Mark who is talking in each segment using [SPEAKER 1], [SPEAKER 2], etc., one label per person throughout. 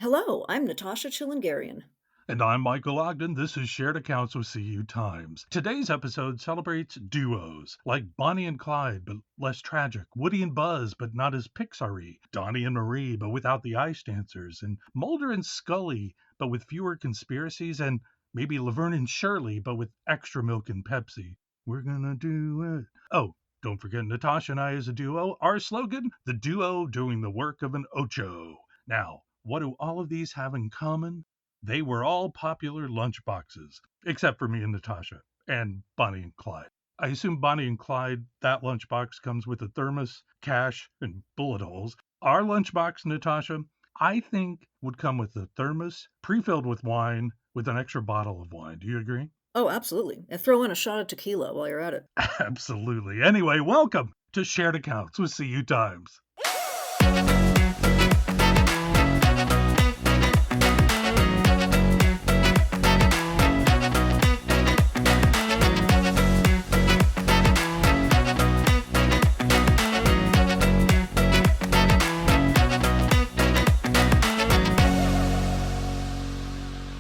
[SPEAKER 1] Hello, I'm Natasha Chilingarian.
[SPEAKER 2] And I'm Michael Ogden. This is Shared Accounts with CU Times. Today's episode celebrates duos, like Bonnie and Clyde, but less tragic, Woody and Buzz, but not as Pixar-y, Donnie and Marie, but without the ice dancers, and Mulder and Scully, but with fewer conspiracies, and maybe Laverne and Shirley, but with extra milk and Pepsi. We're gonna do it. Oh, don't forget Natasha and I as a duo. Our slogan, the duo doing the work of an ocho. Now, what do all of these have in common? They were all popular lunchboxes, except for me and Natasha, and Bonnie and Clyde. I assume Bonnie and Clyde, that lunchbox comes with a thermos, cash, and bullet holes. Our lunchbox, Natasha, I think would come with a thermos, pre-filled with wine, with an extra bottle of wine. Do you agree?
[SPEAKER 1] Oh, absolutely. And throw in a shot of tequila while you're at it.
[SPEAKER 2] Absolutely. Anyway, welcome to Shared Accounts with CU Times.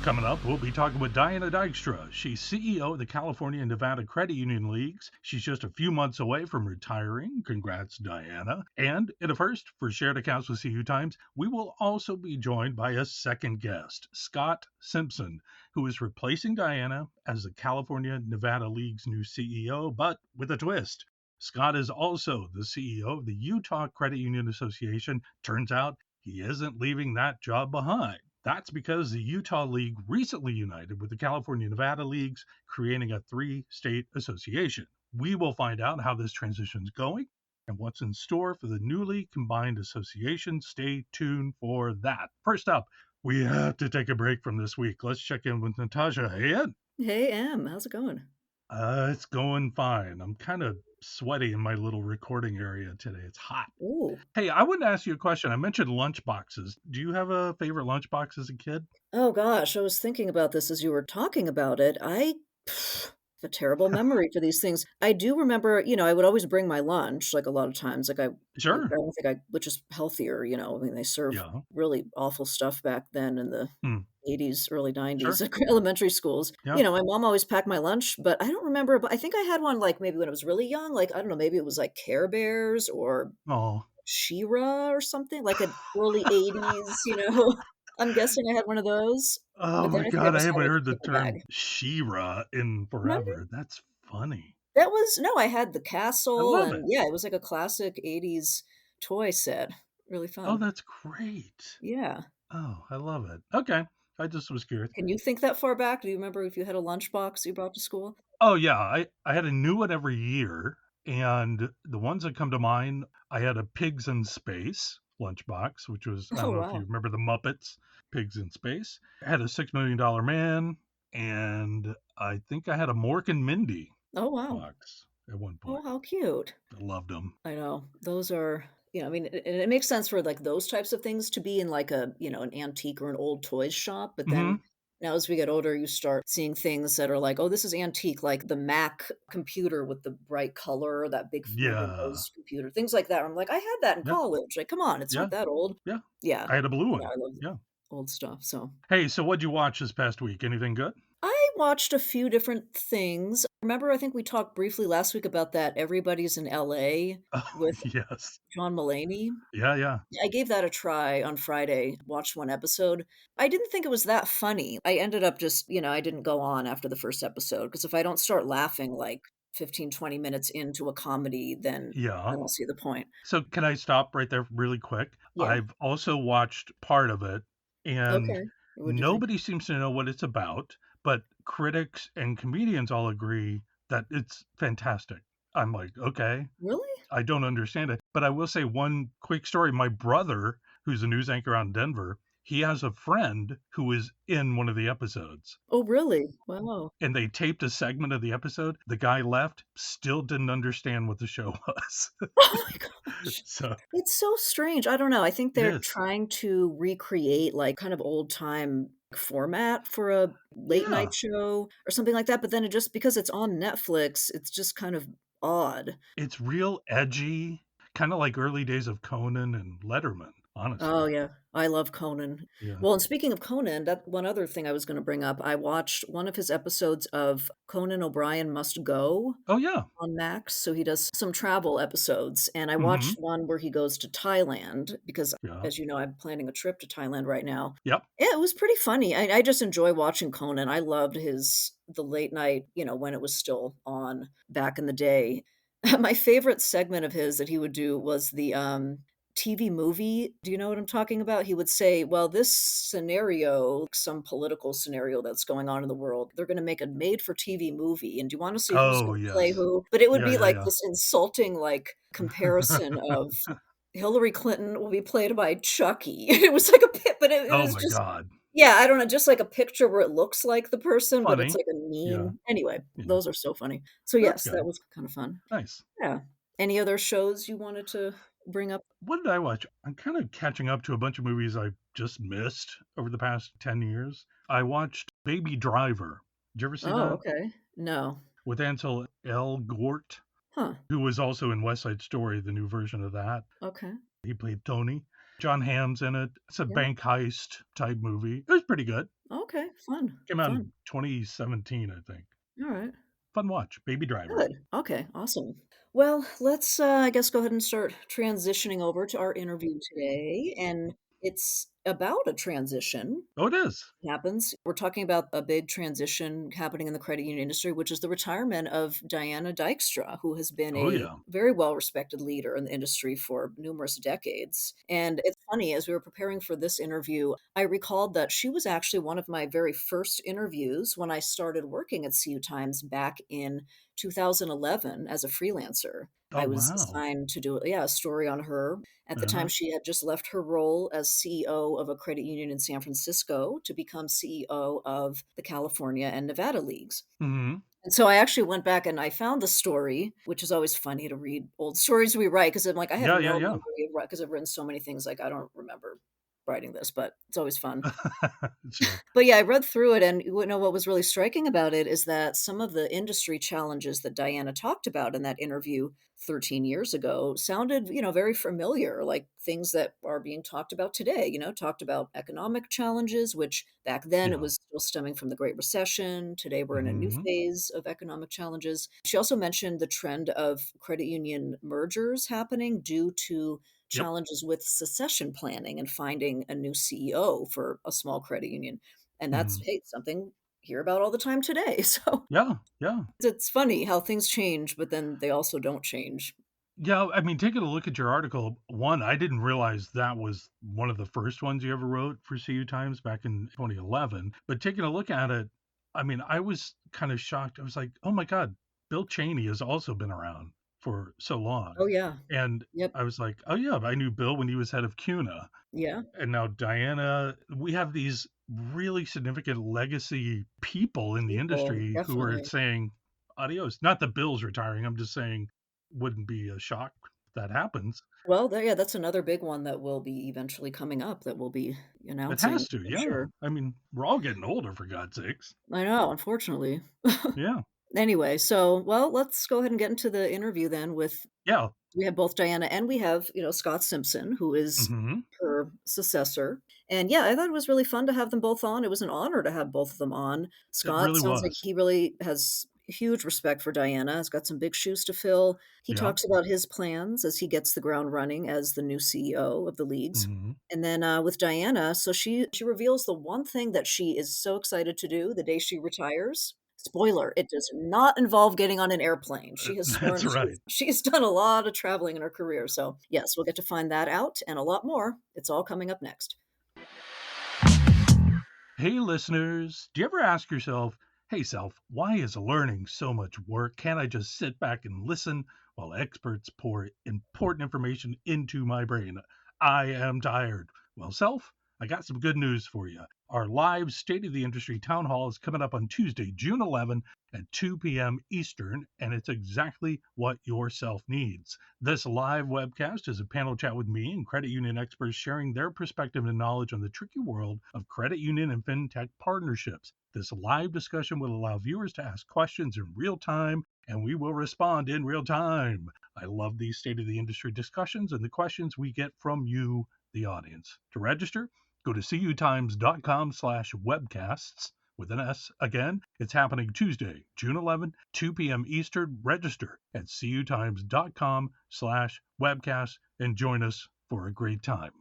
[SPEAKER 2] Coming up, we'll be talking with Diana Dykstra. She's CEO of the California and Nevada Credit Union Leagues. She's just a few months away from retiring. Congrats, Diana. And in a first for Shared Accounts with CU Times, we will also be joined by a second guest, Scott Simpson, who is replacing Diana as the California Nevada League's new CEO, but with a twist. Scott is also the CEO of the Utah Credit Union Association. Turns out he isn't leaving that job behind. That's because the Utah League recently united with the California Nevada Leagues, creating a three-state association. We will find out how this transition is going and what's in store for the newly combined association. Stay tuned for that. First up, we have to take a break from this week. Let's check in with Natasha. Hey, Ed.
[SPEAKER 1] Hey, Em, how's it going?
[SPEAKER 2] It's going fine. I'm kind of sweaty in my little recording area today. It's hot.
[SPEAKER 1] Ooh.
[SPEAKER 2] Hey, I wanted to ask you a question. I mentioned lunch boxes. Do you have a favorite lunchbox as a kid?
[SPEAKER 1] Oh gosh, I was thinking about this as you were talking about it. I have a terrible memory for these things. I do remember, I would always bring my lunch, like a lot of times. I
[SPEAKER 2] Sure.
[SPEAKER 1] don't think which is healthier, I mean, they serve
[SPEAKER 2] Yeah.
[SPEAKER 1] really awful stuff back then in the
[SPEAKER 2] Mm.
[SPEAKER 1] 80s, early 90s,
[SPEAKER 2] Sure.
[SPEAKER 1] like elementary schools.
[SPEAKER 2] Yeah.
[SPEAKER 1] My mom always packed my lunch, but I don't remember. But I think I had one like maybe when I was really young, like I don't know, maybe it was like Care Bears or
[SPEAKER 2] Oh.
[SPEAKER 1] She-Ra or something, like an early '80s. I'm guessing I had one of those,
[SPEAKER 2] Oh
[SPEAKER 1] but then
[SPEAKER 2] my
[SPEAKER 1] I think I
[SPEAKER 2] god, I
[SPEAKER 1] just had,
[SPEAKER 2] haven't
[SPEAKER 1] like,
[SPEAKER 2] heard
[SPEAKER 1] a
[SPEAKER 2] the
[SPEAKER 1] paper bag.
[SPEAKER 2] term She-Ra in
[SPEAKER 1] Remember?
[SPEAKER 2] forever. That's funny.
[SPEAKER 1] That was no, I had the
[SPEAKER 2] I
[SPEAKER 1] castle,
[SPEAKER 2] love
[SPEAKER 1] and
[SPEAKER 2] it.
[SPEAKER 1] yeah, it was like a classic '80s toy set. Really
[SPEAKER 2] Oh,
[SPEAKER 1] fun.
[SPEAKER 2] that's great.
[SPEAKER 1] Yeah.
[SPEAKER 2] Oh, I love it. Okay. I just was curious.
[SPEAKER 1] Can you think that far back? Do you remember if you had a lunchbox you brought to school?
[SPEAKER 2] Oh yeah, I had a new one every year, and the ones that come to mind, I had a Pigs in Space lunchbox, which was I
[SPEAKER 1] Oh,
[SPEAKER 2] don't know if you
[SPEAKER 1] wow.
[SPEAKER 2] remember the Muppets, Pigs in Space. I had a $6 Million Man, and I think I had a Mork and Mindy
[SPEAKER 1] Oh, wow.
[SPEAKER 2] box at one
[SPEAKER 1] Oh,
[SPEAKER 2] point.
[SPEAKER 1] how cute.
[SPEAKER 2] I loved them.
[SPEAKER 1] I know. Those are I mean, it makes sense for, like, those types of things to be in, like, an antique or an old toys shop, but then
[SPEAKER 2] Hmm.
[SPEAKER 1] now as we get older, you start seeing things that are like, "Oh, this is antique," like the Mac computer with the bright color, that big
[SPEAKER 2] Yeah,
[SPEAKER 1] Windows computer, things like that. I'm like, "I had that in
[SPEAKER 2] yeah,
[SPEAKER 1] college." Like, come on, it's
[SPEAKER 2] yeah,
[SPEAKER 1] not that old.
[SPEAKER 2] yeah.
[SPEAKER 1] Yeah.
[SPEAKER 2] I had a blue
[SPEAKER 1] Yeah,
[SPEAKER 2] one.
[SPEAKER 1] I love
[SPEAKER 2] Yeah.
[SPEAKER 1] old stuff, so
[SPEAKER 2] Hey, so what'd you watch this past week? Anything good?
[SPEAKER 1] I watched a few different things. Remember, I think we talked briefly last week about that Everybody's in LA
[SPEAKER 2] Oh,
[SPEAKER 1] with
[SPEAKER 2] yes.
[SPEAKER 1] John Mulaney?
[SPEAKER 2] Yeah, yeah.
[SPEAKER 1] I gave that a try on Friday, watched one episode. I didn't think it was that funny. I ended up just I didn't go on after the first episode because if I don't start laughing like 15, 20 minutes into a comedy, then I
[SPEAKER 2] Yeah.
[SPEAKER 1] don't see the point.
[SPEAKER 2] So can I stop right there really quick?
[SPEAKER 1] Yeah.
[SPEAKER 2] I've also watched part of it, and
[SPEAKER 1] Okay. What'd you think?
[SPEAKER 2] nobody seems to know what it's about, but critics and comedians all agree that it's fantastic. I'm like, okay,
[SPEAKER 1] Really?
[SPEAKER 2] I don't understand it. But I will say one quick story. My brother, who's a news anchor out in Denver, he has a friend who is in one of the episodes.
[SPEAKER 1] Oh, really? Wow.
[SPEAKER 2] And they taped a segment of the episode. The guy left, still didn't understand what the show was.
[SPEAKER 1] Oh my gosh.
[SPEAKER 2] So
[SPEAKER 1] It's so strange. I don't know. I think
[SPEAKER 2] it
[SPEAKER 1] they're
[SPEAKER 2] is.
[SPEAKER 1] trying to recreate like kind of old time format for a late
[SPEAKER 2] Yeah.
[SPEAKER 1] night show or something like that. But then it just because it's on Netflix, it's just kind of odd.
[SPEAKER 2] It's real edgy, kinda like early days of Conan and Letterman.
[SPEAKER 1] Oh,
[SPEAKER 2] honestly.
[SPEAKER 1] yeah. I love Conan.
[SPEAKER 2] Yeah.
[SPEAKER 1] Well, and speaking of Conan, that one other thing I was gonna bring up, I watched one of his episodes of Conan O'Brien Must Go
[SPEAKER 2] Oh, yeah.
[SPEAKER 1] on Max, so he does some travel episodes, and I
[SPEAKER 2] Mhm.
[SPEAKER 1] watched one where he goes to Thailand because,
[SPEAKER 2] Yeah.
[SPEAKER 1] as you know, I'm planning a trip to Thailand right now.
[SPEAKER 2] Yep.
[SPEAKER 1] Yeah, it was pretty funny. I just enjoy watching Conan. I loved his the late night, when it was still on back in the day. My favorite segment of his that he would do was the, TV movie. Do you know what I'm talking about? He would say, "Well, this scenario, some political scenario that's going on in the world, they're gonna make a made-for-TV movie, and do you wanna see who's
[SPEAKER 2] Oh,
[SPEAKER 1] gonna play
[SPEAKER 2] yes.
[SPEAKER 1] who?" But it would
[SPEAKER 2] Yeah,
[SPEAKER 1] be
[SPEAKER 2] yeah,
[SPEAKER 1] like
[SPEAKER 2] yeah.
[SPEAKER 1] this insulting, like, comparison of Hillary Clinton will be played by Chucky. It was like a pit, but it
[SPEAKER 2] Oh
[SPEAKER 1] was
[SPEAKER 2] my
[SPEAKER 1] just
[SPEAKER 2] god.
[SPEAKER 1] yeah, I don't know, just like a picture where it looks like the person, but it's
[SPEAKER 2] Funny.
[SPEAKER 1] like a
[SPEAKER 2] Yeah,
[SPEAKER 1] meme. Anyway,
[SPEAKER 2] yeah.
[SPEAKER 1] those are so funny. So,
[SPEAKER 2] That's
[SPEAKER 1] yes, that
[SPEAKER 2] good.
[SPEAKER 1] was kinda fun.
[SPEAKER 2] Nice.
[SPEAKER 1] Yeah. Any other shows you wanted to bring up?
[SPEAKER 2] What did I watch? I'm kind of catching up to a bunch of movies I just missed over the past 10 years. I watched Baby Driver. Did you ever see
[SPEAKER 1] Oh,
[SPEAKER 2] that?
[SPEAKER 1] okay. No.
[SPEAKER 2] With Ansel Elgort,
[SPEAKER 1] Huh.
[SPEAKER 2] who was also in West Side Story, the new version of that.
[SPEAKER 1] Okay.
[SPEAKER 2] He played Tony. John Hamm's in it. It's a
[SPEAKER 1] Yeah.
[SPEAKER 2] bank heist type movie. It was pretty good.
[SPEAKER 1] Okay. Fun.
[SPEAKER 2] Came out
[SPEAKER 1] Fun.
[SPEAKER 2] in 2017, I think.
[SPEAKER 1] Alright.
[SPEAKER 2] Fun watch. Baby Driver.
[SPEAKER 1] Good. Okay. Awesome. Well, let's, I guess, go ahead and start transitioning over to our interview today, and it's about a transition.
[SPEAKER 2] Oh, it is.
[SPEAKER 1] Happens. We're talking about a big transition happening in the credit union industry, which is the retirement of Diana Dykstra, who has been
[SPEAKER 2] Oh,
[SPEAKER 1] a
[SPEAKER 2] yeah.
[SPEAKER 1] very well respected leader in the industry for numerous decades. And it's funny, as we were preparing for this interview, I recalled that she was actually one of my very first interviews when I started working at CU Times back in 2011 as a freelancer.
[SPEAKER 2] Oh,
[SPEAKER 1] I was
[SPEAKER 2] wow.
[SPEAKER 1] assigned to do a story on her. At the time,
[SPEAKER 2] Uh-huh.
[SPEAKER 1] she had just left her role as CEO of a credit union in San Francisco to become CEO of the California and Nevada leagues.
[SPEAKER 2] Mhm.
[SPEAKER 1] And so I actually went back and I found the story, which is always funny to read old stories we write because I'm like, I have
[SPEAKER 2] Yeah, yeah,
[SPEAKER 1] no
[SPEAKER 2] yeah.
[SPEAKER 1] memory of because I've written so many things, like I don't remember writing this, but it's always fun.
[SPEAKER 2] Sure.
[SPEAKER 1] But yeah, I read through it, and what was really striking about it is that some of the industry challenges that Diana talked about in that interview 13 years ago sounded, very familiar, like things that are being talked about today, talked about economic challenges, which back then it
[SPEAKER 2] Yeah.
[SPEAKER 1] was still stemming from the Great Recession. Today we're in a new
[SPEAKER 2] Mhm.
[SPEAKER 1] phase of economic challenges. She also mentioned the trend of credit union mergers happening due to
[SPEAKER 2] Yep.
[SPEAKER 1] challenges with succession planning and finding a new CEO for a small credit union. And that's,
[SPEAKER 2] Mhm.
[SPEAKER 1] hey, something hear about all the time today. So
[SPEAKER 2] Yeah, yeah.
[SPEAKER 1] it's funny how things change, but then they also don't change.
[SPEAKER 2] Yeah, I mean, taking a look at your article, one, I didn't realize that was one of the first ones you ever wrote for CU Times back in 2011. But taking a look at it, I mean, I was kind of shocked. I was like, oh my God, Bill Cheney has also been around for so long.
[SPEAKER 1] Oh, yeah.
[SPEAKER 2] And
[SPEAKER 1] Yep.
[SPEAKER 2] I was like, oh yeah, I knew Bill when he was head of CUNA.
[SPEAKER 1] Yeah.
[SPEAKER 2] And now Diana, we have these really significant legacy people in the
[SPEAKER 1] People,
[SPEAKER 2] industry who are
[SPEAKER 1] definitely.
[SPEAKER 2] saying adios. Not that Bill's retiring. I'm just saying, wouldn't be a shock if that happens.
[SPEAKER 1] Well, there, yeah, that's another big one that will be eventually coming up that we'll be
[SPEAKER 2] It
[SPEAKER 1] announcing
[SPEAKER 2] has to,
[SPEAKER 1] for
[SPEAKER 2] yeah.
[SPEAKER 1] sure.
[SPEAKER 2] I mean, we're all getting older for God's sakes.
[SPEAKER 1] I know, unfortunately.
[SPEAKER 2] Yeah.
[SPEAKER 1] Anyway, so, well, let's go ahead and get into the interview then with
[SPEAKER 2] Yeah.
[SPEAKER 1] we have both Diana and we have, Scott Simpson, who is
[SPEAKER 2] Hmm.
[SPEAKER 1] her successor. And yeah, I thought it was really fun to have them both on. It was an honor to have both of them on.
[SPEAKER 2] It
[SPEAKER 1] Scott
[SPEAKER 2] really
[SPEAKER 1] sounds like
[SPEAKER 2] was.
[SPEAKER 1] he really has huge respect for Diana, has got some big shoes to fill. He
[SPEAKER 2] Yeah.
[SPEAKER 1] talks about his plans as he gets the ground running as the new CEO of the leagues.
[SPEAKER 2] Hmm.
[SPEAKER 1] And then with Diana, so she reveals the one thing that she is so excited to do the day she retires. Spoiler, it does not involve getting on an airplane. She has
[SPEAKER 2] That's
[SPEAKER 1] sworn
[SPEAKER 2] right.
[SPEAKER 1] she's done a lot of traveling in her career, so, yes, we'll get to find that out and a lot more. It's all coming up next.
[SPEAKER 2] Hey, listeners, do you ever ask yourself, hey, self, why is learning so much work? Can't I just sit back and listen while experts pour important information into my brain? I am tired. Well, self, I got some good news for you. Our live State of the Industry Town Hall is coming up on Tuesday, June 11 at 2 p.m. Eastern, and it's exactly what your self needs. This live webcast is a panel chat with me and credit union experts sharing their perspective and knowledge on the tricky world of credit union and fintech partnerships. This live discussion will allow viewers to ask questions in real time, and we will respond in real time. I love these state of the industry discussions and the questions we get from you the audience. To register, go to cutimes.com/webcasts with an S. Again, it's happening Tuesday, June 11th, 2 p.m. Eastern. Register at cutimes.com/webcasts and join us for a great time.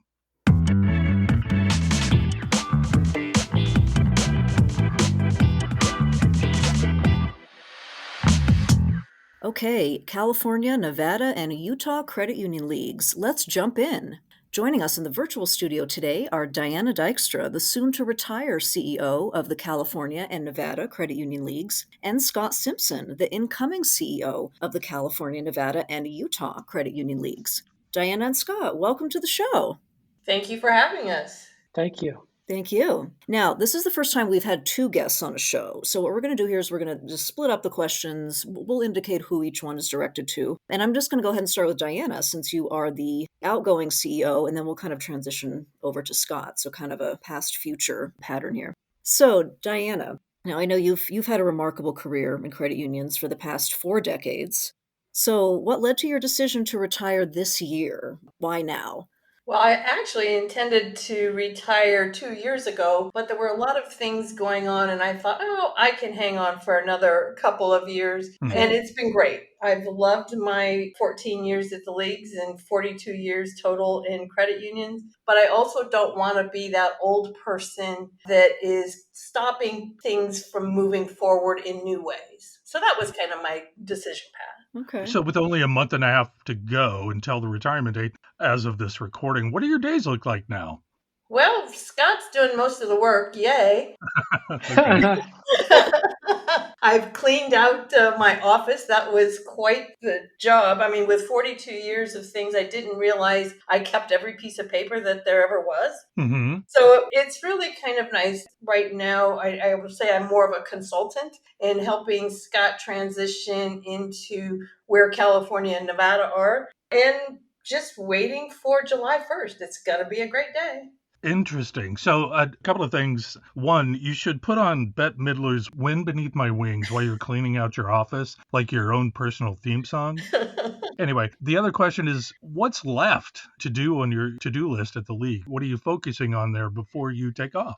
[SPEAKER 1] Okay, California, Nevada, and Utah credit union leagues. Let's jump in. Joining us in the virtual studio today are Diana Dykstra, the soon to retire CEO of the California and Nevada credit union leagues, and Scott Simpson, the incoming CEO of the California, Nevada, and Utah credit union leagues. Diana and Scott, welcome to the show.
[SPEAKER 3] Thank you for having us.
[SPEAKER 4] Thank you.
[SPEAKER 1] Thank you. Now, this is the first time we've had two guests on a show. So, what we're going to do here is we're going to just split up the questions. We'll indicate who each one is directed to. And I'm just going to go ahead and start with Diana, since you are the outgoing CEO, and then we'll kind of transition over to Scott. So, kind of a past future pattern here. So, Diana, now I know you've had a remarkable career in credit unions for the past 4 decades. So, what led to your decision to retire this year? Why now?
[SPEAKER 3] Well, I actually intended to retire 2 years ago, but there were a lot of things going on, and I thought, oh, I can hang on for another couple of years. And
[SPEAKER 2] Mhm.
[SPEAKER 3] it's been great. I've loved my 14 years at the leagues and 42 years total in credit unions, but I also don't want to be that old person that is stopping things from moving forward in new ways. So that was kind of my decision path.
[SPEAKER 1] Okay.
[SPEAKER 2] So, with only a month and a half to go until the retirement date, as of this recording, what do your days look like now?
[SPEAKER 3] Well, Scott's doing most of the work. Yay.
[SPEAKER 2] Okay.
[SPEAKER 3] I've cleaned out my office. That was quite the job. I mean, with 42 years of things, I didn't realize I kept every piece of paper that there ever was.
[SPEAKER 2] Hmm.
[SPEAKER 3] So it's really kind of nice right now. I would say I'm more of a consultant in helping Scott transition into where California and Nevada are and just waiting for July 1st. It's going to be a great day.
[SPEAKER 2] Interesting. So, a couple of things. One, you should put on Bette Midler's Wind Beneath My Wings while you're cleaning out your office, like your own personal theme song. Anyway, the other question is what's left to do on your to do list at the league? What are you focusing on there before you take off?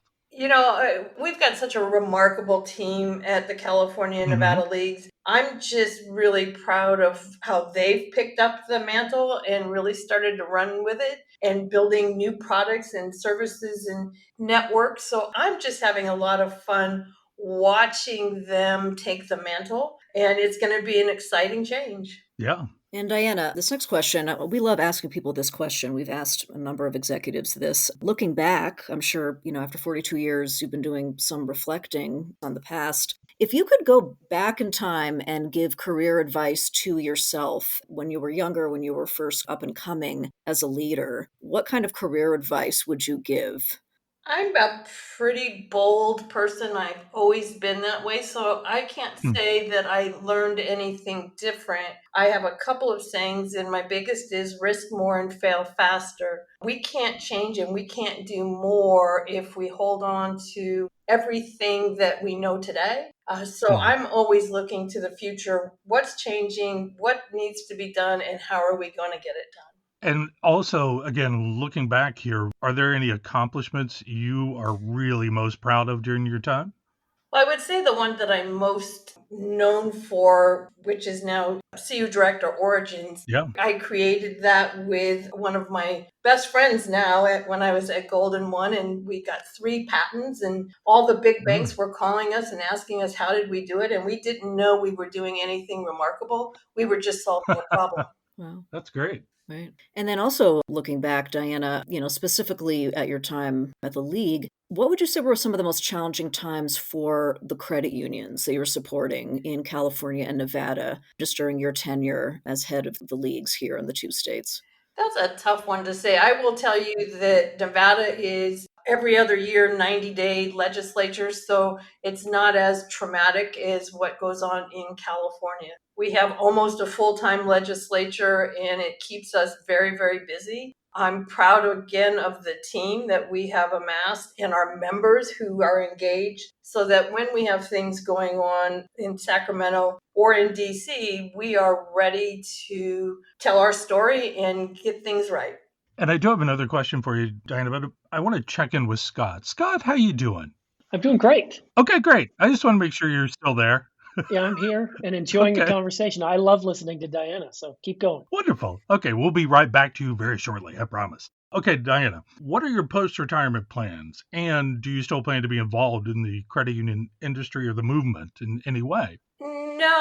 [SPEAKER 3] We've got such a remarkable team at the California and
[SPEAKER 2] Hmm.
[SPEAKER 3] Nevada leagues. I'm just really proud of how they've picked up the mantle and really started to run with it and building new products and services and networks. So I'm just having a lot of fun watching them take the mantle, and it's going to be an exciting change.
[SPEAKER 2] Yeah.
[SPEAKER 1] And Diana, this next question, we love asking people this question. We've asked a number of executives this. Looking back, I'm sure, after 42 years, you've been doing some reflecting on the past. If you could go back in time and give career advice to yourself when you were younger, when you were first up and coming as a leader, what kind of career advice would you give?
[SPEAKER 3] I'm a pretty bold person. I've always been that way. So I can't
[SPEAKER 2] Hmm.
[SPEAKER 3] say that I learned anything different. I have a couple of sayings, and my biggest is risk more and fail faster. We can't change and we can't do more if we hold on to everything that we know today. So
[SPEAKER 2] Hmm.
[SPEAKER 3] I'm always looking to the future. What's changing? What needs to be done? And how are we going to get it done?
[SPEAKER 2] And also, again, looking back here, are there any accomplishments you are really most proud of during your time?
[SPEAKER 3] Well, I would say the one that I'm most known for, which is now CU Director Origins.
[SPEAKER 2] Yeah.
[SPEAKER 3] I created that with one of my best friends now when I was at Golden One, and we got 3 patents, and all the big
[SPEAKER 2] Mm,
[SPEAKER 3] banks were calling us and asking us how did we do it, and we didn't know we were doing anything remarkable. We were just solving a problem.
[SPEAKER 1] Wow.
[SPEAKER 2] that's great.
[SPEAKER 1] Right. And then also looking back, Diana, specifically at your time at the league, what would you say were some of the most challenging times for the credit unions that you're supporting in California and Nevada just during your tenure as head of the leagues here in the two states?
[SPEAKER 3] That's a tough one to say. I will tell you that Nevada is every other year 90-day legislature, so it's not as traumatic as what goes on in California. We have almost a full-time legislature and it keeps us very, very busy. I'm proud again of the team that we have amassed and our members who are engaged so that when we have things going on in Sacramento or in DC, we are ready to tell our story and get things right.
[SPEAKER 2] And I do have another question for you, Diana, but I want to check in with Scott. Scott, how you doing?
[SPEAKER 4] I'm doing great.
[SPEAKER 2] Okay, great. I just want to make sure you're still there.
[SPEAKER 4] Yeah, I'm here and enjoying the
[SPEAKER 2] Okay,
[SPEAKER 4] conversation. I love listening to Diana, so keep going.
[SPEAKER 2] wonderful. Okay, we'll be right back to you very shortly, I promise. Okay, Diana, what are your post-retirement plans? And do you still plan to be involved in the credit union industry or the movement in any way?
[SPEAKER 3] No,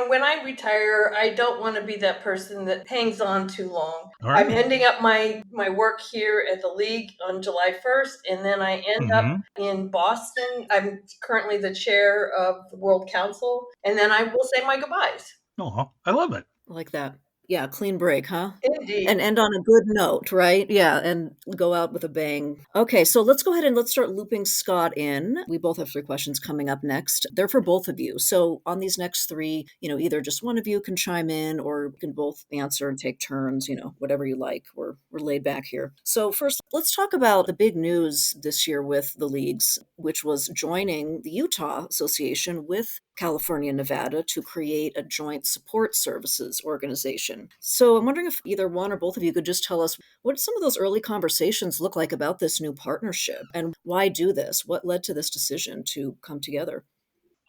[SPEAKER 3] when I retire, I don't want to be that person that hangs on too long.
[SPEAKER 2] All
[SPEAKER 3] I'm
[SPEAKER 2] right.
[SPEAKER 3] ending up my work here at the league on July 1st, and then I end up
[SPEAKER 2] Mm-hmm.
[SPEAKER 3] in Boston. I'm currently the chair of the World Council, and then I will say my goodbyes.
[SPEAKER 2] Oh, I love it.
[SPEAKER 1] Like that. Yeah, clean break, huh?
[SPEAKER 3] Indeed.
[SPEAKER 1] And end on a good note, right? Yeah, and go out with a bang. Okay, so let's go ahead and let's start looping Scott in. We both have 3 questions coming up next. They're for both of you. So on these next 3, either just one of you can chime in or you can both answer and take turns, whatever you like. We're laid back here. So first, let's talk about the big news this year with the leagues, which was joining the Utah Association with California and Nevada to create a joint support services organization. So I'm wondering if either one or both of you could just tell us what some of those early conversations look like about this new partnership and why do this? What led to this decision to come together?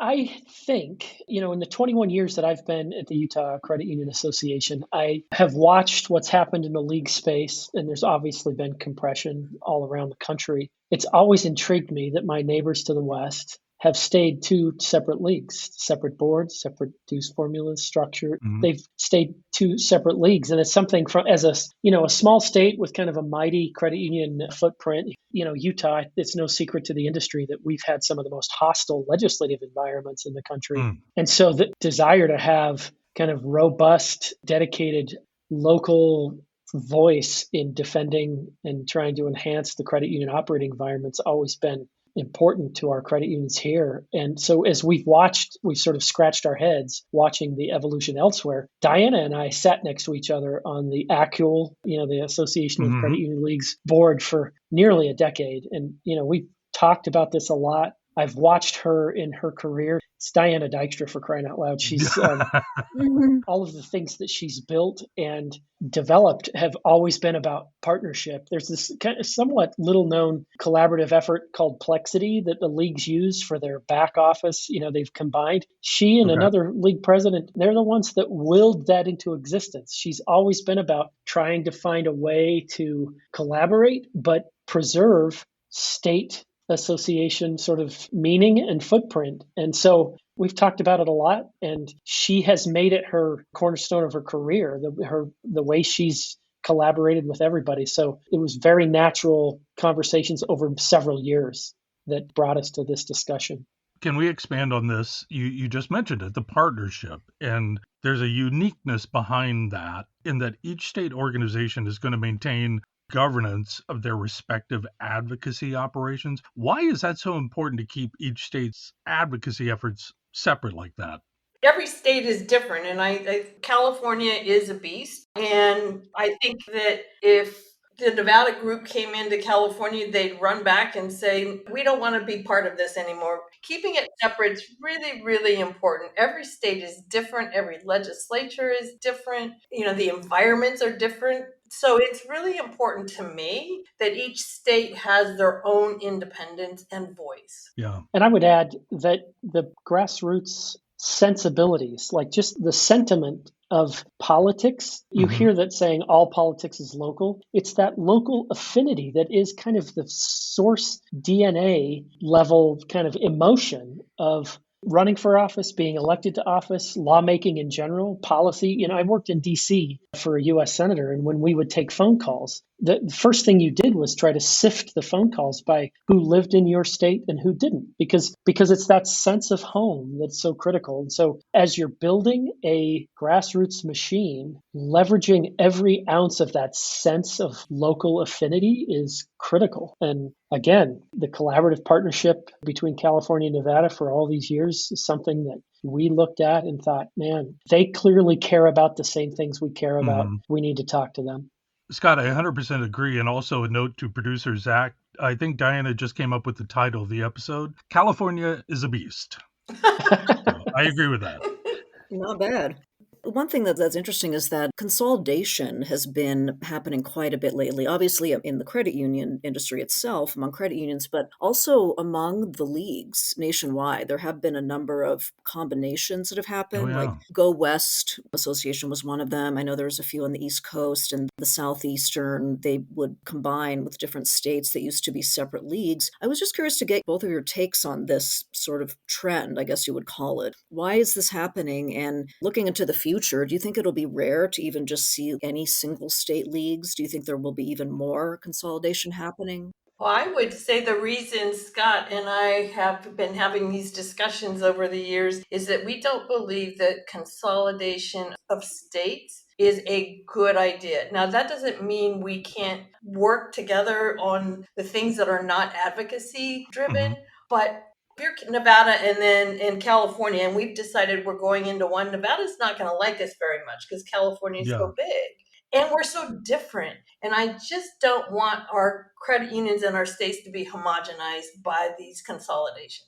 [SPEAKER 4] I think, in the 21 years that I've been at the Utah Credit Union Association, I have watched what's happened in the league space, and there's obviously been compression all around the country. It's always intrigued me that my neighbors to the west have stayed 2 separate leagues, separate boards, separate dues formulas, structure.
[SPEAKER 2] Mm-hmm.
[SPEAKER 4] They've stayed 2 separate leagues, and it's something from as a small state with kind of a mighty credit union footprint. Utah, it's no secret to the industry that we've had some of the most hostile legislative environments in the country.
[SPEAKER 2] Mm.
[SPEAKER 4] And so the desire to have kind of robust, dedicated local voice in defending and trying to enhance the credit union operating environment's always been important to our credit unions here. And so as we've sort of scratched our heads watching the evolution elsewhere. Diana and I sat next to each other on the ACUL, the Association of Credit
[SPEAKER 2] Mm-hmm.
[SPEAKER 4] Union Leagues board for nearly a decade. And, we talked about this a lot. I've watched her in her career. It's Diana Dykstra, for crying out loud. She's
[SPEAKER 1] Mhm.
[SPEAKER 4] all of the things that she's built and developed have always been about partnership. There's this kind of somewhat little known collaborative effort called Plexity that the leagues use for their back office. They've combined. She and
[SPEAKER 2] Okay.
[SPEAKER 4] another league president, they're the ones that willed that into existence. She's always been about trying to find a way to collaborate, but preserve state association sort of meaning and footprint. And so we've talked about it a lot, and she has made it her cornerstone of her career, the way she's collaborated with everybody. So it was very natural conversations over several years that brought us to this discussion.
[SPEAKER 2] Can we expand on this? You just mentioned it, the partnership, and there's a uniqueness behind that in that each state organization is going to maintain governance of their respective advocacy operations. Why is that so important to keep each state's advocacy efforts separate like that?
[SPEAKER 3] Every state is different, and California is a beast. And I think that if the Nevada group came into California, they'd run back and say, we don't want to be part of this anymore. Keeping it separate is really, really important. Every state is different. Every legislature is different. The environments are different. So it's really important to me that each state has their own independence and voice.
[SPEAKER 2] Yeah.
[SPEAKER 4] And I would add that the grassroots sensibilities, like just the sentiment of politics, you
[SPEAKER 2] Mm-hmm.
[SPEAKER 4] hear that saying all politics is local. It's that local affinity that is kind of the source DNA level kind of emotion of running for office, being elected to office, lawmaking in general, policy. I worked in DC for a US senator, and when we would take phone calls, the first thing you did was try to sift the phone calls by who lived in your state and who didn't, because it's that sense of home that's so critical. And so as you're building a grassroots machine, leveraging every ounce of that sense of local affinity is critical. And again, the collaborative partnership between California and Nevada for all these years is something that we looked at and thought, man, they clearly care about the same things we care about.
[SPEAKER 2] Mm-hmm.
[SPEAKER 4] We need to talk to them.
[SPEAKER 2] Scott, I 100% agree. And also a note to producer Zach. I think Diana just came up with the title of the episode. California is a beast. So I agree with that.
[SPEAKER 1] Not bad. One thing that's interesting is that consolidation has been happening quite a bit lately, obviously in the credit union industry itself, among credit unions, but also among the leagues nationwide. There have been a number of combinations that have
[SPEAKER 2] Oh,
[SPEAKER 1] happened, like
[SPEAKER 2] yeah.
[SPEAKER 1] Go West Association was one of them. I know there's a few on the East Coast and the Southeastern. They would combine with different states that used to be separate leagues. I was just curious to get both of your takes on this sort of trend, I guess you would call it. Why is this happening? And looking into the future, do you think it'll be rare to even just see any single state leagues? Do you think there will be even more consolidation happening?
[SPEAKER 3] Well, I would say the reason Scott and I have been having these discussions over the years is that we don't believe that consolidation of states is a good idea. Now, that doesn't mean we can't work together on the things that are not advocacy
[SPEAKER 2] Hmm.
[SPEAKER 3] driven, but if you're Nevada and then in California, and we've decided we're going into one, Nevada's not going to like us very much because California is
[SPEAKER 2] Yeah.
[SPEAKER 3] so big and we're so different. And I just don't want our credit unions and our states to be homogenized by these consolidations.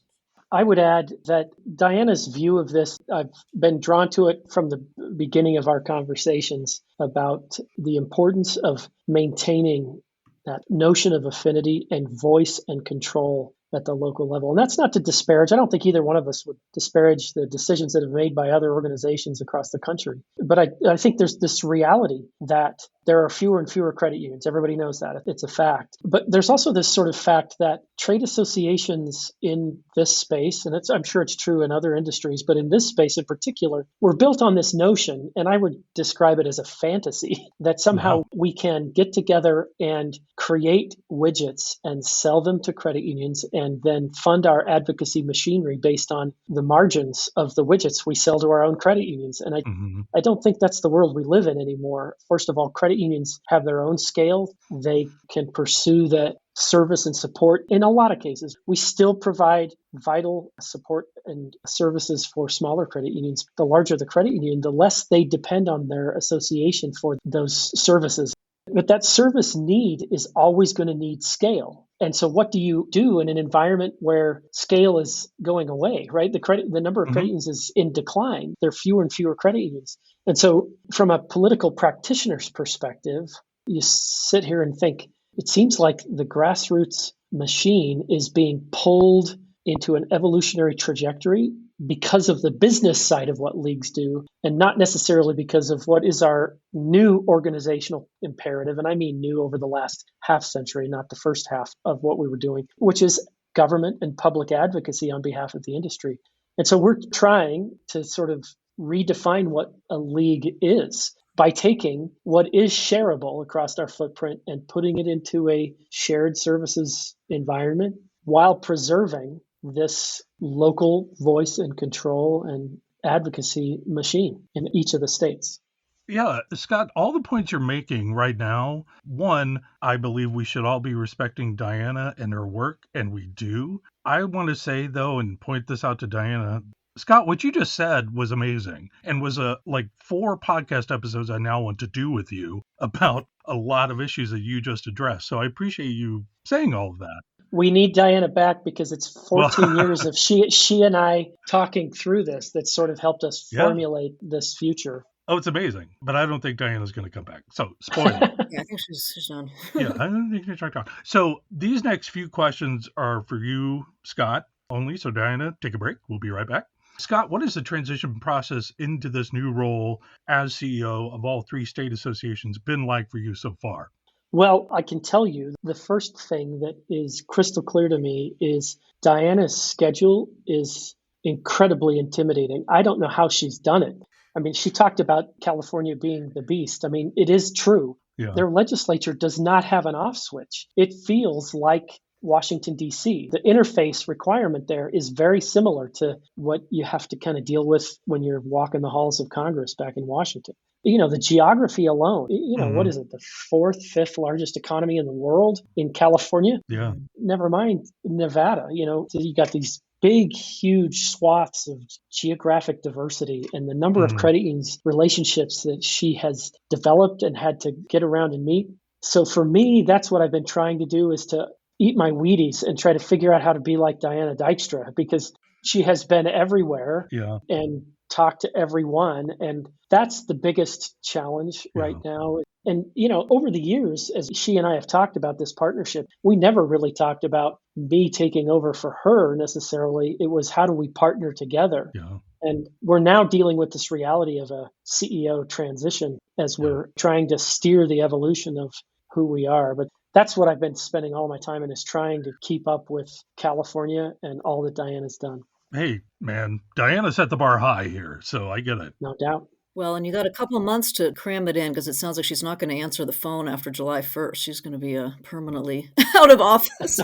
[SPEAKER 4] I would add that Diana's view of this, I've been drawn to it from the beginning of our conversations about the importance of maintaining that notion of affinity and voice and control at the local level. And that's not to disparage. I don't think either one of us would disparage the decisions that have made by other organizations across the country. But I think there's this reality that there are fewer and fewer credit unions. Everybody knows that. It's a fact. But there's also this sort of fact that trade associations in this space, and I'm sure it's true in other industries, but in this space in particular, were built on this notion, and I would describe it as a fantasy, that somehow
[SPEAKER 2] Wow.
[SPEAKER 4] we can get together and create widgets and sell them to credit unions and then fund our advocacy machinery based on the margins of the widgets we sell to our own credit unions. And
[SPEAKER 2] Hmm.
[SPEAKER 4] I don't think that's the world we live in anymore. First of all, credit unions have their own scale. They can pursue the service and support. In a lot of cases, we still provide vital support and services for smaller credit unions. The larger the credit union, the less they depend on their association for those services. But that service need is always going to need scale. And so what do you do in an environment where scale is going away, right? The number of credit
[SPEAKER 2] Hmm.
[SPEAKER 4] unions is in decline. There are fewer and fewer credit unions. And so from a political practitioner's perspective, you sit here and think, it seems like the grassroots machine is being pulled into an evolutionary trajectory because of the business side of what leagues do, and not necessarily because of what is our new organizational imperative. And I mean new over the last half century, not the first half of what we were doing, which is government and public advocacy on behalf of the industry. And so we're trying to sort of redefine what a league is by taking what is shareable across our footprint and putting it into a shared services environment while preserving this local voice and control and advocacy machine in each of the states.
[SPEAKER 2] Yeah, Scott, all the points you're making right now, one, I believe we should all be respecting Diana and her work, and we do. I want to say, though, and point this out to Diana, Scott, what you just said was amazing and was like 4 podcast episodes I now want to do with you about a lot of issues that you just addressed. So I appreciate you saying all of that.
[SPEAKER 4] We need Diana back because it's
[SPEAKER 2] Well,
[SPEAKER 4] 14 years of she and I talking through this that sort of helped us
[SPEAKER 2] yeah.
[SPEAKER 4] formulate this future.
[SPEAKER 2] Oh, it's amazing. But I don't think Diana's going to come back. So, spoiler.
[SPEAKER 1] Yeah, I think she's done.
[SPEAKER 2] Yeah, I don't think she's trying to talk. So, these next few questions are for you, Scott, only. So, Diana, take a break. We'll be right back. Scott, what is the transition process into this new role as CEO of all 3 state associations been like for you so far?
[SPEAKER 4] Well, I can tell you the first thing that is crystal clear to me is Diana's schedule is incredibly intimidating. I don't know how she's done it. I mean, she talked about California being the beast. I mean, it is true.
[SPEAKER 2] Yeah.
[SPEAKER 4] Their legislature does not have an off switch. It feels like Washington, D.C. The interface requirement there is very similar to what you have to kind of deal with when you're walking the halls of Congress back in Washington. The geography alone, what
[SPEAKER 2] Hmm.
[SPEAKER 4] is it, the 4th, 5th largest economy in the world in California?
[SPEAKER 2] Yeah.
[SPEAKER 4] Never mind Nevada. So you got these big, huge swaths of geographic diversity and the number of
[SPEAKER 2] Hmm.
[SPEAKER 4] credit unions relationships that she has developed and had to get around and meet. So for me, that's what I've been trying to do, is to eat my Wheaties and try to figure out how to be like Diana Dykstra, because she has been everywhere
[SPEAKER 2] Yeah.
[SPEAKER 4] and talk to everyone. And that's the biggest challenge right
[SPEAKER 2] Yeah.
[SPEAKER 4] now. And, over the years, as she and I have talked about this partnership, we never really talked about me taking over for her necessarily. It was, how do we partner together?
[SPEAKER 2] Yeah.
[SPEAKER 4] And we're now dealing with this reality of a CEO transition as
[SPEAKER 2] Yeah.
[SPEAKER 4] we're trying to steer the evolution of who we are. But that's what I've been spending all my time in, is trying to keep up with California and all that Diana's done.
[SPEAKER 2] Hey, man, Diana set the bar high here, so I get it.
[SPEAKER 4] No doubt.
[SPEAKER 1] Well, and you got a couple months to cram it in because it sounds like she's not gonna answer the phone after July 1st. She's gonna be, permanently out of office.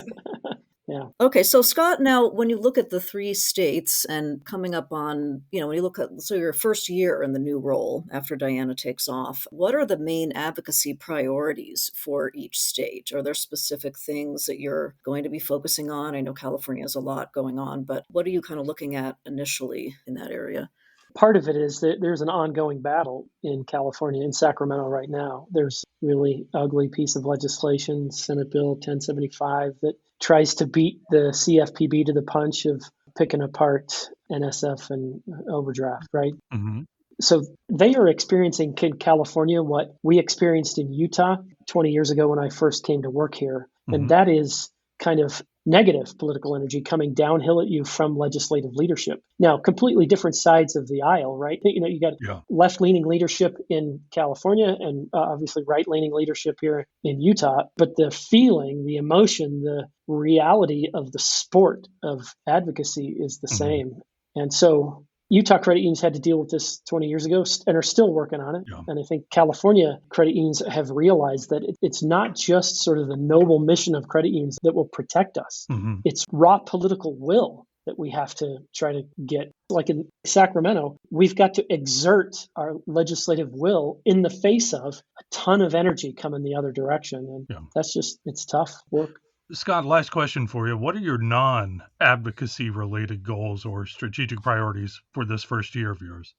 [SPEAKER 4] Yeah.
[SPEAKER 1] Okay, so Scott, now when you look at the 3 states and coming up on, when you look at, so your first year in the new role after Diana takes off, what are the main advocacy priorities for each state? Are there specific things that you're going to be focusing on? I know California has a lot going on, but what are you kind of looking at initially in that area?
[SPEAKER 4] Part of it is that there's an ongoing battle in California, in Sacramento right now. There's a really ugly piece of legislation, Senate Bill 1075, that tries to beat the CFPB to the punch of picking apart NSF and overdraft, right?
[SPEAKER 2] Hmm.
[SPEAKER 4] So they are experiencing in California what we experienced in Utah 20 years ago when I first came to work here. And
[SPEAKER 2] Hmm.
[SPEAKER 4] that is kind of negative political energy coming downhill at you from legislative leadership. Now, completely different sides of the aisle, right? You got
[SPEAKER 2] Yeah.
[SPEAKER 4] left-leaning leadership in California and obviously right-leaning leadership here in Utah. But the feeling, the emotion, the reality of the sport of advocacy is the
[SPEAKER 2] Hmm.
[SPEAKER 4] same. And so Utah credit unions had to deal with this 20 years ago and are still working on it.
[SPEAKER 2] Yeah.
[SPEAKER 4] And I think California credit unions have realized that it's not just sort of the noble mission of credit unions that will protect us.
[SPEAKER 2] Hmm.
[SPEAKER 4] It's raw political will that we have to try to get. Like in Sacramento, we've got to exert our legislative will in the face of a ton of energy coming the other direction. And
[SPEAKER 2] Yeah.
[SPEAKER 4] it's tough work.
[SPEAKER 2] Scott, last question for you. What are your non-advocacy related goals or strategic priorities for this first year of yours?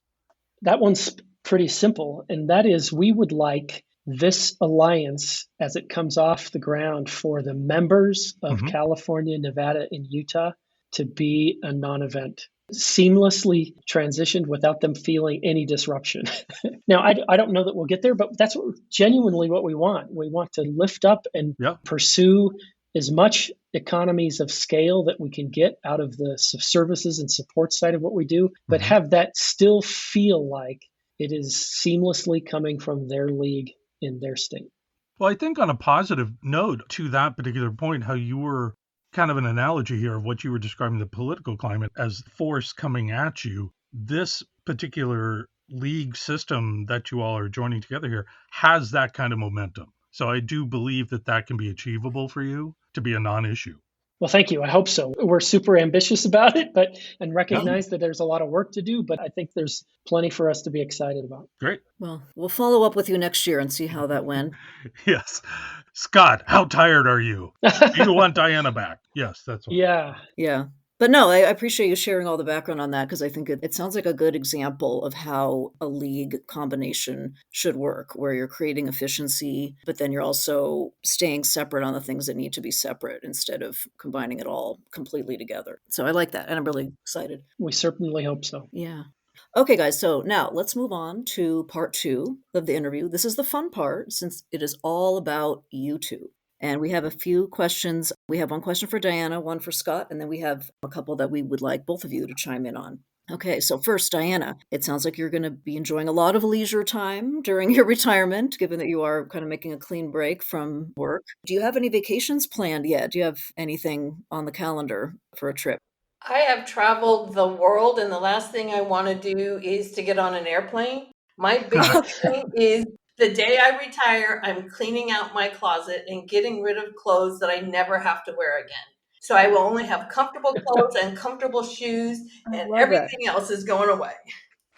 [SPEAKER 4] That one's pretty simple, and that is, we would like this alliance, as it comes off the ground, for the members of
[SPEAKER 2] Hmm.
[SPEAKER 4] California, Nevada, and Utah to be a non-event, seamlessly transitioned without them feeling any disruption. Now, I don't know that we'll get there, but that's genuinely what we want. We want to lift up and
[SPEAKER 2] Yeah.
[SPEAKER 4] pursue as much economies of scale that we can get out of the services and support side of what we do, but
[SPEAKER 2] Hmm.
[SPEAKER 4] have that still feel like it is seamlessly coming from their league in their state.
[SPEAKER 2] Well, I think on a positive note to that particular point, how you were kind of an analogy here of what you were describing the political climate as force coming at you. This particular league system that you all are joining together here has that kind of momentum. So I do believe that that can be achievable for you to be a non-issue.
[SPEAKER 4] Well, thank you. I hope so. We're super ambitious about it, and
[SPEAKER 2] Yeah,
[SPEAKER 4] recognize that there's a lot of work to do, but I think there's plenty for us to be excited about.
[SPEAKER 2] great.
[SPEAKER 1] Well, we'll follow up with you next year and see how that went.
[SPEAKER 2] Yes. Scott, how tired are you? Do you want Diana back? Yes, that's what.
[SPEAKER 4] Yeah.
[SPEAKER 1] Yeah. But no, I appreciate you sharing all the background on that because I think it sounds like a good example of how a league combination should work, where you're creating efficiency, but then you're also staying separate on the things that need to be separate instead of combining it all completely together. So I like that, and I'm really excited.
[SPEAKER 4] We certainly hope so.
[SPEAKER 1] Yeah. Okay, guys, so now let's move on to part 2 of the interview. This is the fun part since it is all about you two. And we have a few questions. We have one question for Diana, one for Scott, and then we have a couple that we would like both of you to chime in on. Okay, so first, Diana, it sounds like you're going to be enjoying a lot of leisure time during your retirement, given that you are kind of making a clean break from work. Do you have any vacations planned yet? Do you have anything on the calendar for a trip?
[SPEAKER 3] I have traveled the world, and the last thing I want to do is to get on an airplane. My biggest thing is the day I retire, I'm cleaning out my closet and getting rid of clothes that I never have to wear again. So I will only have comfortable clothes and comfortable shoes,
[SPEAKER 1] I
[SPEAKER 3] and
[SPEAKER 1] love that.
[SPEAKER 3] everything else is going away.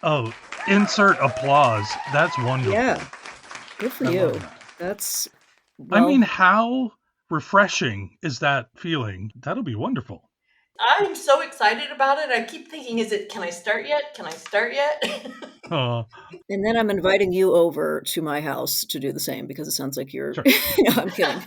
[SPEAKER 2] Oh, insert applause. That's wonderful.
[SPEAKER 1] Yeah, good for
[SPEAKER 2] I
[SPEAKER 1] you.
[SPEAKER 2] love that.
[SPEAKER 1] That's,
[SPEAKER 2] I mean,
[SPEAKER 1] well,
[SPEAKER 2] how refreshing is that feeling? That'll be wonderful.
[SPEAKER 3] I'm so excited about it. I keep thinking, can I start yet? Can I start yet?
[SPEAKER 2] Uh,
[SPEAKER 1] and then I'm inviting you over to my house to do the same because it sounds like you're,
[SPEAKER 2] sure.
[SPEAKER 1] I'm kidding.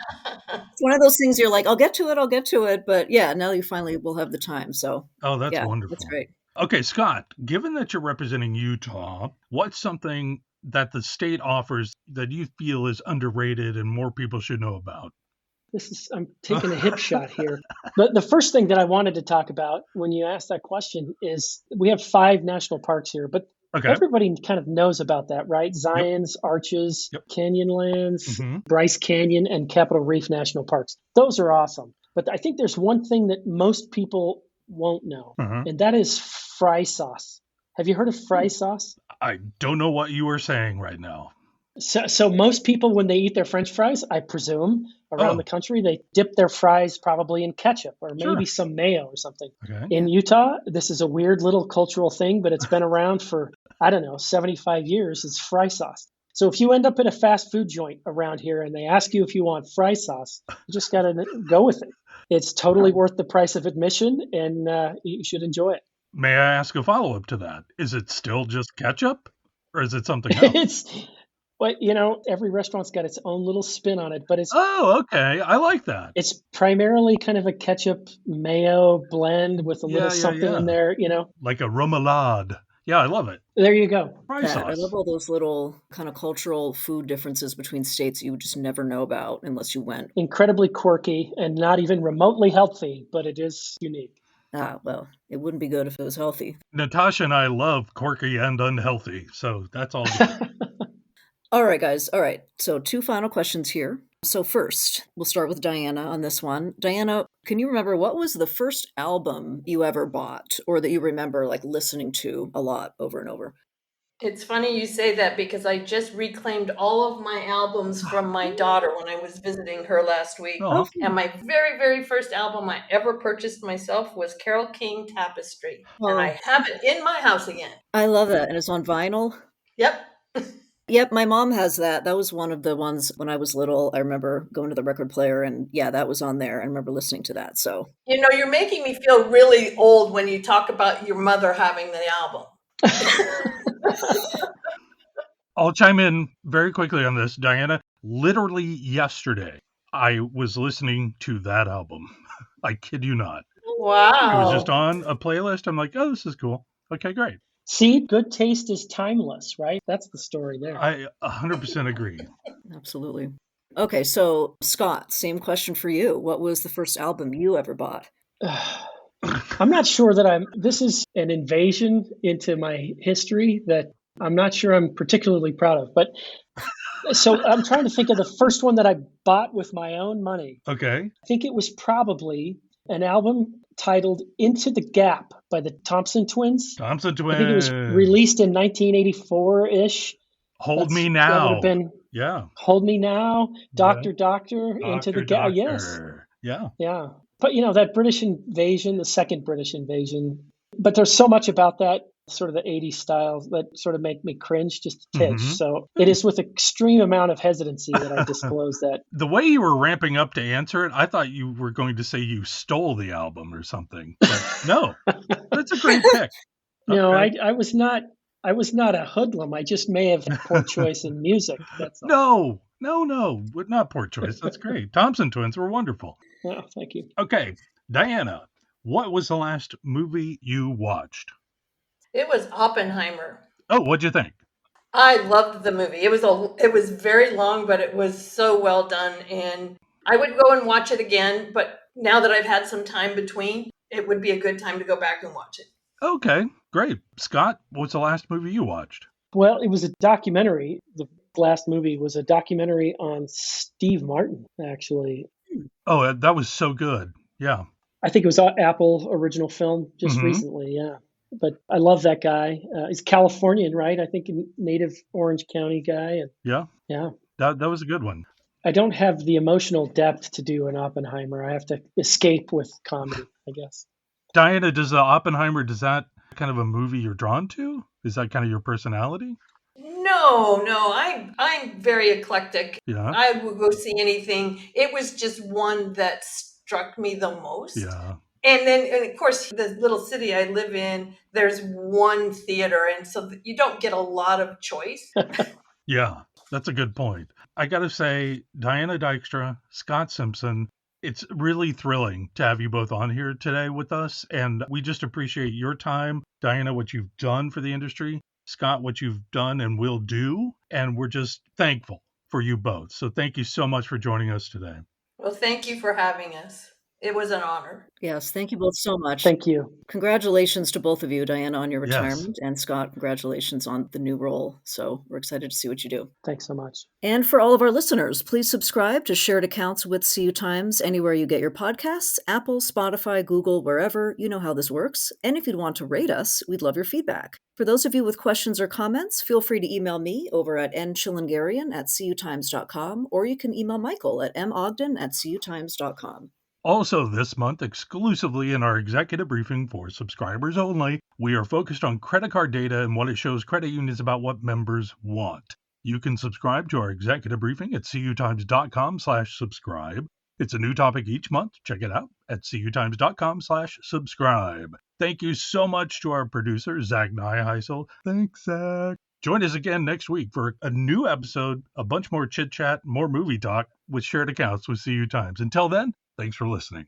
[SPEAKER 1] It's one of those things you're like, I'll get to it. But yeah, now you finally will have the time. So
[SPEAKER 2] Oh, that's
[SPEAKER 1] yeah, that's
[SPEAKER 2] wonderful.
[SPEAKER 1] great.
[SPEAKER 2] Okay, Scott, given that you're representing Utah, what's something that the state offers that you feel is underrated and more people should know about?
[SPEAKER 4] I'm taking a hip shot here. But the first thing that I wanted to talk about when you asked that question is we have 5 national parks here, but
[SPEAKER 2] Okay.
[SPEAKER 4] everybody kind of knows about that, right?
[SPEAKER 2] Yep.
[SPEAKER 4] Zions, Arches,
[SPEAKER 2] Yep.
[SPEAKER 4] Canyonlands,
[SPEAKER 2] Hmm.
[SPEAKER 4] Bryce Canyon, and Capitol Reef National Parks. Those are awesome. But I think there's one thing that most people won't know,
[SPEAKER 2] Uh-huh.
[SPEAKER 4] and that is fry sauce. Have you heard of fry sauce?
[SPEAKER 2] I don't know what you are saying right now.
[SPEAKER 4] So most people, when they eat their French fries, I presume around the
[SPEAKER 2] Oh,
[SPEAKER 4] country, they dip their fries probably in ketchup or maybe
[SPEAKER 2] sure.
[SPEAKER 4] some mayo or something.
[SPEAKER 2] Okay.
[SPEAKER 4] In
[SPEAKER 1] Yeah.
[SPEAKER 4] Utah, this is a weird little cultural thing, but it's been around for, I don't know, 75 years. It's fry sauce. So if you end up at a fast food joint around here and they ask you if you want fry sauce, you just got to go with it. It's totally
[SPEAKER 1] Oh.
[SPEAKER 4] worth the price of admission, and you should enjoy it.
[SPEAKER 2] May I ask a follow-up to that? Is it still just ketchup or is it something else?
[SPEAKER 4] It's But every restaurant's got its own little spin on it, but
[SPEAKER 2] Oh, okay. I like that.
[SPEAKER 4] it's primarily kind of a ketchup mayo blend with a little
[SPEAKER 2] Yeah, yeah,
[SPEAKER 4] something
[SPEAKER 2] yeah.
[SPEAKER 4] in there,
[SPEAKER 2] Like a remoulade. Yeah, I love it.
[SPEAKER 4] There you go.
[SPEAKER 2] Fry
[SPEAKER 1] That I love
[SPEAKER 2] sauce.
[SPEAKER 1] all those little kind of cultural food differences between states you would just never know about unless you went.
[SPEAKER 4] Incredibly quirky and not even remotely healthy, but it is unique.
[SPEAKER 1] Ah, well, it wouldn't be good if it was healthy.
[SPEAKER 2] Natasha and I love quirky and unhealthy, so that's all good.
[SPEAKER 1] All right, guys. All right. So, 2 final questions here. So, first, we'll start with Diana on this one. Diana, can you remember what was the first album you ever bought or that you remember like listening to a lot over and over?
[SPEAKER 3] It's funny you say that because I just reclaimed all of my albums from my daughter when I was visiting her last week.
[SPEAKER 1] Oh,
[SPEAKER 2] Oh,
[SPEAKER 3] And
[SPEAKER 1] fun.
[SPEAKER 3] my very, very first album I ever purchased myself was Carole King Tapestry. And
[SPEAKER 1] Oh,
[SPEAKER 3] I have it in my house again.
[SPEAKER 1] I love that. And it's on vinyl.
[SPEAKER 3] Yep.
[SPEAKER 1] Yep, my mom has that. That was one of the ones when I was little. I remember going to the record player and yeah, that was on there. I remember listening to that. So,
[SPEAKER 3] You know, you're making me feel really old when you talk about your mother having the album.
[SPEAKER 2] I'll chime in very quickly on this, Diana. Literally yesterday, I was listening to that album. I kid you not. It was just
[SPEAKER 3] Wow.
[SPEAKER 2] on a playlist. I'm like, oh, this is cool. Okay, great.
[SPEAKER 4] See, good taste is timeless, right? That's the story there.
[SPEAKER 2] I 100% agree.
[SPEAKER 1] absolutely. Okay, so Scott, same question for you. What was the first album you ever bought?
[SPEAKER 4] I'm not sure that this is an invasion into my history that I'm not sure I'm particularly proud of. But so I'm trying to think of the first one that I bought with my own money.
[SPEAKER 2] Okay.
[SPEAKER 4] I think it was probably an album titled Into the Gap by the Thompson Twins.
[SPEAKER 2] Thompson
[SPEAKER 4] I think it was
[SPEAKER 2] Twins.
[SPEAKER 4] released in 1984-ish.
[SPEAKER 2] Hold Me
[SPEAKER 4] That would have
[SPEAKER 2] Now.
[SPEAKER 4] been
[SPEAKER 2] Yeah.
[SPEAKER 4] Hold Me Now,
[SPEAKER 2] Yeah.
[SPEAKER 4] Doctor, Into the
[SPEAKER 2] Doctor,
[SPEAKER 4] Gap. Yes.
[SPEAKER 2] Doctor. Yeah.
[SPEAKER 4] Yeah. But that British invasion, the second British invasion, but there's so much about that sort of the 80s style that sort of make me cringe just a titch.
[SPEAKER 2] Hmm.
[SPEAKER 4] So it is with extreme amount of hesitancy that I disclose that.
[SPEAKER 2] The way you were ramping up to answer it, I thought you were going to say you stole the album or something. But no, that's a great pick.
[SPEAKER 4] No,
[SPEAKER 2] Okay.
[SPEAKER 4] I was not a hoodlum. I just may have had poor choice in music. That's all.
[SPEAKER 2] No, not poor choice. That's great. Thompson Twins were wonderful.
[SPEAKER 4] Oh, thank you.
[SPEAKER 2] Okay, Diana, what was the last movie you watched?
[SPEAKER 3] It was Oppenheimer.
[SPEAKER 2] Oh, what'd you think?
[SPEAKER 3] I loved the movie. It was very long, but it was so well done, and I would go and watch it again. But now that I've had some time between, it would be a good time to go back and watch it.
[SPEAKER 2] Okay, great. Scott, what's the last movie you watched?
[SPEAKER 4] Well, it was a documentary. The last movie was a documentary on Steve Martin, actually.
[SPEAKER 2] Oh, that was so good. Yeah.
[SPEAKER 4] I think it was an Apple original film just
[SPEAKER 2] Hmm.
[SPEAKER 4] recently, yeah. But I love that guy. He's Californian, right? I think a native Orange County guy. And
[SPEAKER 2] Yeah,
[SPEAKER 4] yeah,
[SPEAKER 2] that was a good one.
[SPEAKER 4] I don't have the emotional depth to do an Oppenheimer. I have to escape with comedy, I guess.
[SPEAKER 2] Diana, does that kind of a movie you're drawn to? Is that kind of your personality?
[SPEAKER 3] No, I'm very eclectic.
[SPEAKER 2] Yeah.
[SPEAKER 3] I will go see anything. It was just one that struck me the most.
[SPEAKER 2] Yeah.
[SPEAKER 3] And of course, the little city I live in, there's one theater, and so you don't get a lot of choice.
[SPEAKER 2] Yeah, that's a good point. I got to say, Diana Dykstra, Scott Simpson, It's really thrilling to have you both on here today with us, and we just appreciate your time. Diana, what you've done for the industry, Scott, what you've done and will do, and we're just thankful for you both. So thank you so much for joining us today.
[SPEAKER 3] Well, thank you for having us. It was an honor.
[SPEAKER 1] Yes, thank you both so much.
[SPEAKER 4] Thank you.
[SPEAKER 1] Congratulations to both of you, Diana, on your
[SPEAKER 2] Yes.
[SPEAKER 1] retirement, and Scott, congratulations on the new role. So we're excited to see what you do.
[SPEAKER 4] Thanks so much.
[SPEAKER 1] And for all of our listeners, please subscribe to Shared Accounts with CU Times anywhere you get your podcasts, Apple, Spotify, Google, wherever. You know how this works. And if you'd want to rate us, we'd love your feedback. For those of you with questions or comments, feel free to email me over at nchillingarian@cutimes.com, or you can email Michael at mogden@cutimes.com.
[SPEAKER 2] Also, this month, exclusively in our executive briefing for subscribers only, we are focused on credit card data and what it shows credit unions about what members want. You can subscribe to our executive briefing at cutimes.com/subscribe. It's a new topic each month. Check it out at cutimes.com/subscribe. Thank you so much to our producer, Zach Nyheisel. Thanks, Zach. Join us again next week for a new episode, a bunch more chit chat, more movie talk with Shared Accounts with CU Times. Until then, thanks for listening.